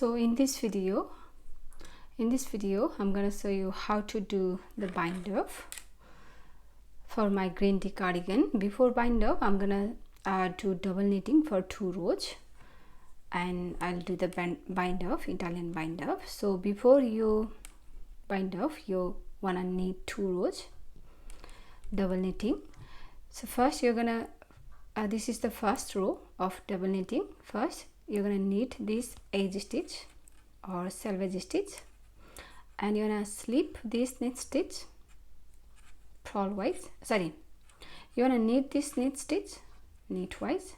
So in this video I'm going to show you how to do the bind off for my green tea cardigan. Before bind off, I'm gonna do double knitting for 2 rows, and I'll do the bind off, Italian bind off. So before you bind off, you wanna knit 2 rows double knitting. So first you're gonna this is the first row of double knitting. First you're gonna knit this edge stitch or selvage stitch, and you're gonna slip this knit stitch purlwise. You wanna knit this knit stitch knitwise,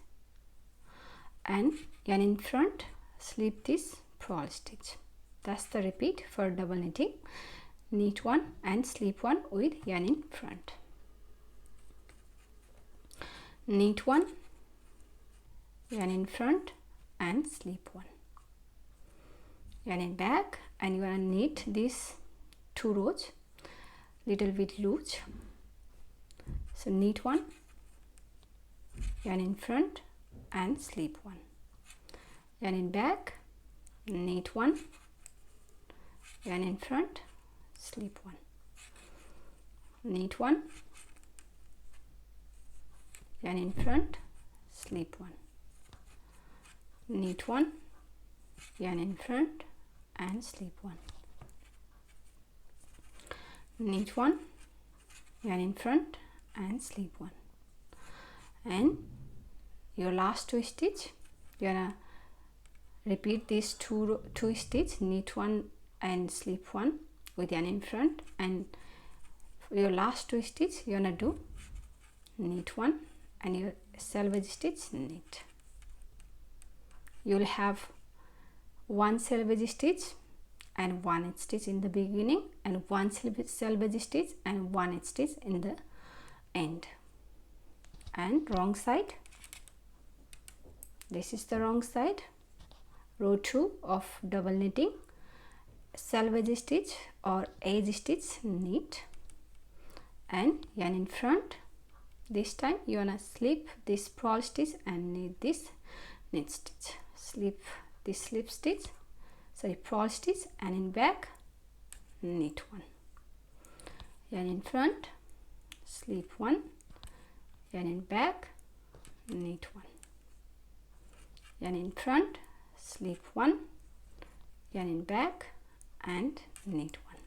and yarn in front, slip this purl stitch. That's the repeat for double knitting. Knit one and slip one with yarn in front. Knit one, yarn in front and slip one. Yarn in back, and you wanna knit these 2 rows little bit loose. So knit one, yarn in front and slip one. Yarn in back, knit one, yarn in front, slip one. Knit one, yarn in front, slip one. Knit one, yarn in front and slip one. Knit one, yarn in front and slip one. And your last 2 stitch, you're gonna repeat these two stitch, knit one and slip one with yarn in front, and for your last 2 stitch you're gonna do knit one and your selvage stitch knit. You'll have 1 selvage stitch and 1 stitch in the beginning, and 1 selvage stitch and 1 stitch in the end. And wrong side, this is the wrong side. Row 2 of double knitting, selvage stitch or edge stitch knit, and yarn in front. This time you wanna slip this purl stitch and knit this knit stitch. Slip this slip stitch, purl stitch, and in back knit one. Yarn in front, slip one, yarn in back, knit one. Yarn in front, slip one, yarn in back and knit one.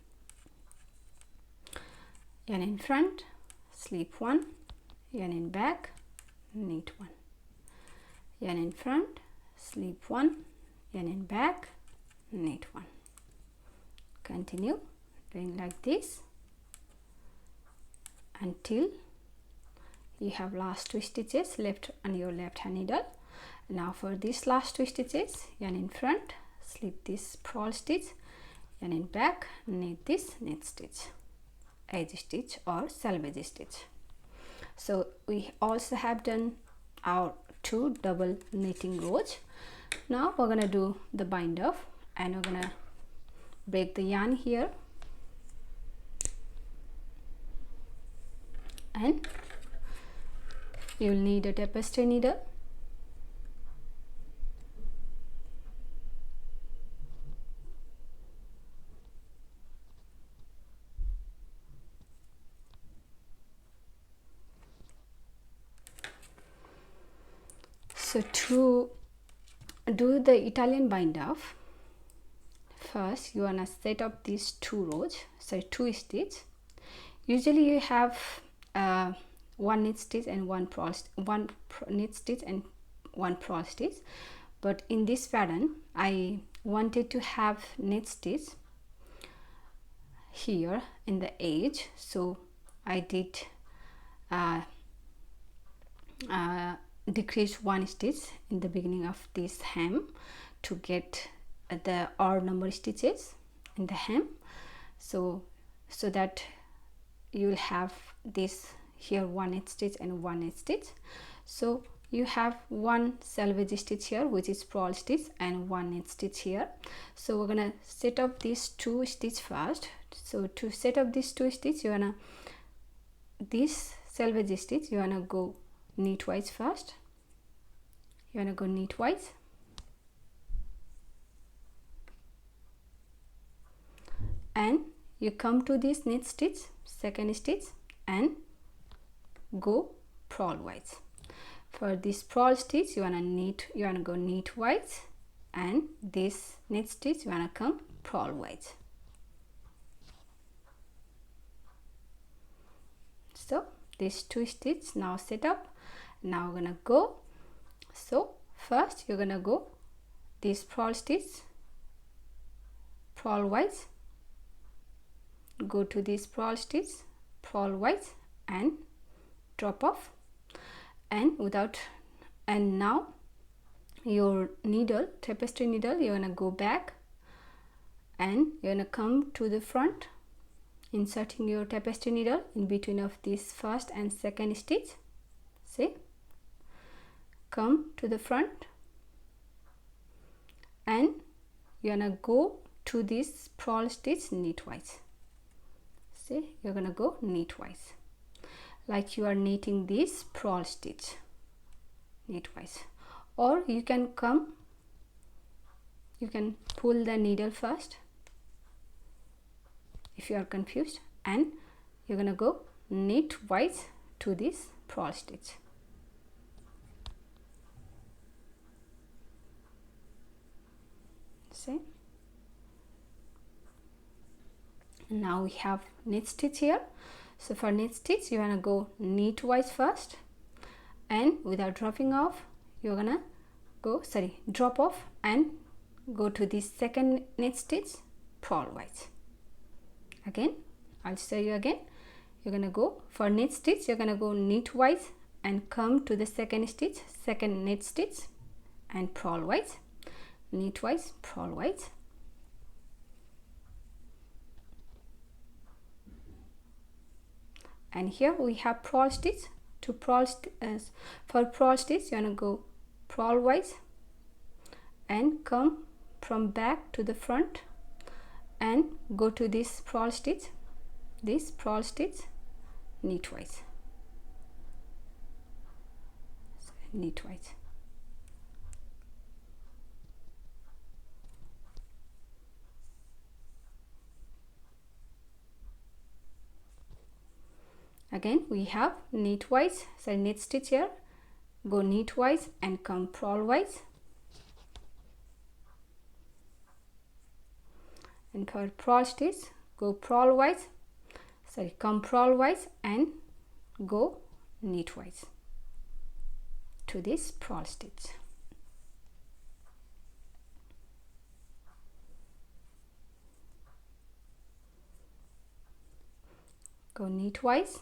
Yarn in front, slip one, yarn in back, knit one. Yarn in front, slip one, yarn in back, knit one. Continue doing like this until you have last 2 stitches left on your left hand needle. Now for these last 2 stitches, yarn in front, slip this purl stitch, yarn in back, knit this knit stitch, edge stitch or selvage stitch. So we also have done our 2 double knitting rows. Now we're gonna do the bind off, and we're gonna break the yarn here, and you'll need a tapestry needle. So to do the Italian bind off, first you wanna set up these 2 rows, 2 stitch. Usually you have 1 knit stitch and 1 knit stitch and 1 purl stitch, but in this pattern I wanted to have knit stitch here in the edge, so I did decrease 1 stitch in the beginning of this hem to get the odd number stitches in the hem, so that you will have this here 1 knit stitch and 1 knit stitch. So you have 1 selvage stitch here, which is purl stitch, and 1 knit stitch here. So we're gonna set up these 2 stitch first. So to set up these 2 stitch, you wanna this selvage stitch, you wanna go knitwise first. You wanna go knitwise, you come to this knit stitch, second stitch, and go purlwise. For this purl stitch you wanna go knitwise, and this knit stitch you wanna come purlwise. So these two stitches now set up. Now we're gonna go. So first you're gonna go this purl stitch purlwise, go to this purl stitch purlwise and drop off, and now your needle, tapestry needle, you're gonna go back and you're gonna come to the front, inserting your tapestry needle in between of this first and second stitch. See, come to the front and you're gonna go to this purl stitch knitwise. See, you're gonna go knitwise like you are knitting this purl stitch knitwise. Or you can pull the needle first if you are confused, and you're gonna go knitwise to this purl stitch. See, now we have knit stitch here. So for knit stitch you wanna go knitwise first, and without dropping off you're gonna go drop off and go to this second knit stitch purlwise. Again, I'll show you again. You're gonna go for knit stitch, you're gonna go knitwise and come to the second stitch, second knit stitch, and purlwise, knitwise, purlwise. And here we have purl stitch. For purl stitch you wanna go purlwise and come from back to the front and go to this purl stitch knitwise, knitwise. Again we have knitwise, knit stitch here, go knitwise and come purlwise, and for purl stitch go purlwise, come purlwise and go knitwise to this purl stitch. Go knitwise,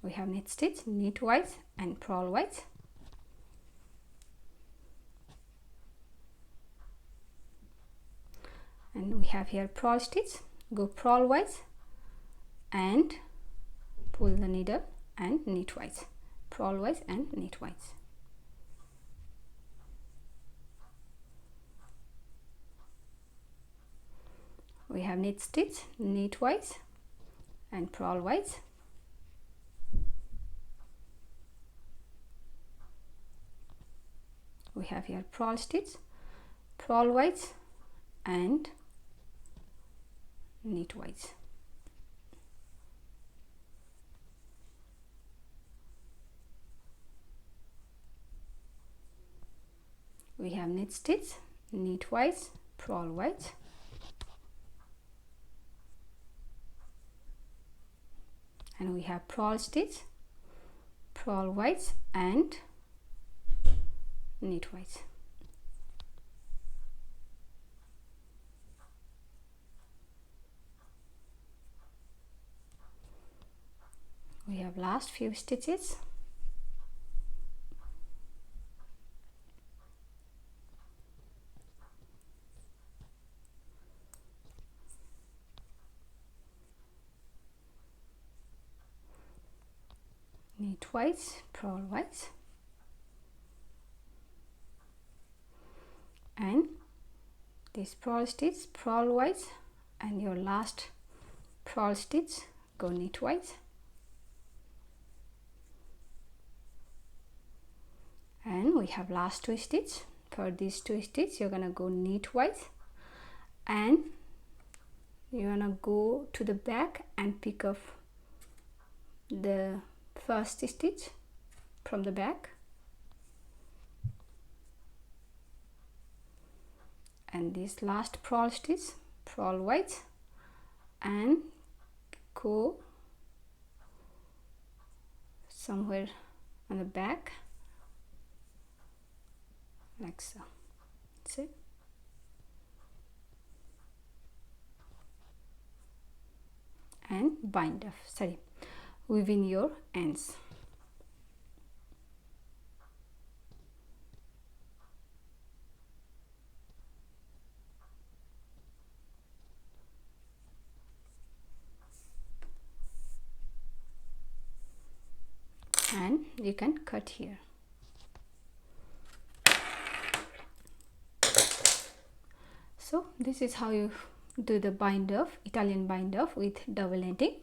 we have knit stitch, knitwise and purlwise. And we have here purl stitch, go purlwise and pull the needle and knitwise, purlwise and knitwise. We have knit stitch, knitwise and purlwise. We have here purl stitch, purlwise and knitwise. We have knit stitch, knitwise, purlwise. And we have purl stitch, purlwise and knitwise. We have last few stitches. Knitwise, purlwise, and this purl stitch, purlwise, and your last purl stitch, go knitwise, and we have last two stitches. For these two stitches you're gonna go knitwise and you wanna go to the back and pick up the first stitch from the back, and this last purl stitch purlwise, and go somewhere on the back like so. See, and bind off, sorry, within your ends. And you can cut here. So this is how you do the bind off, Italian bind off with double netting.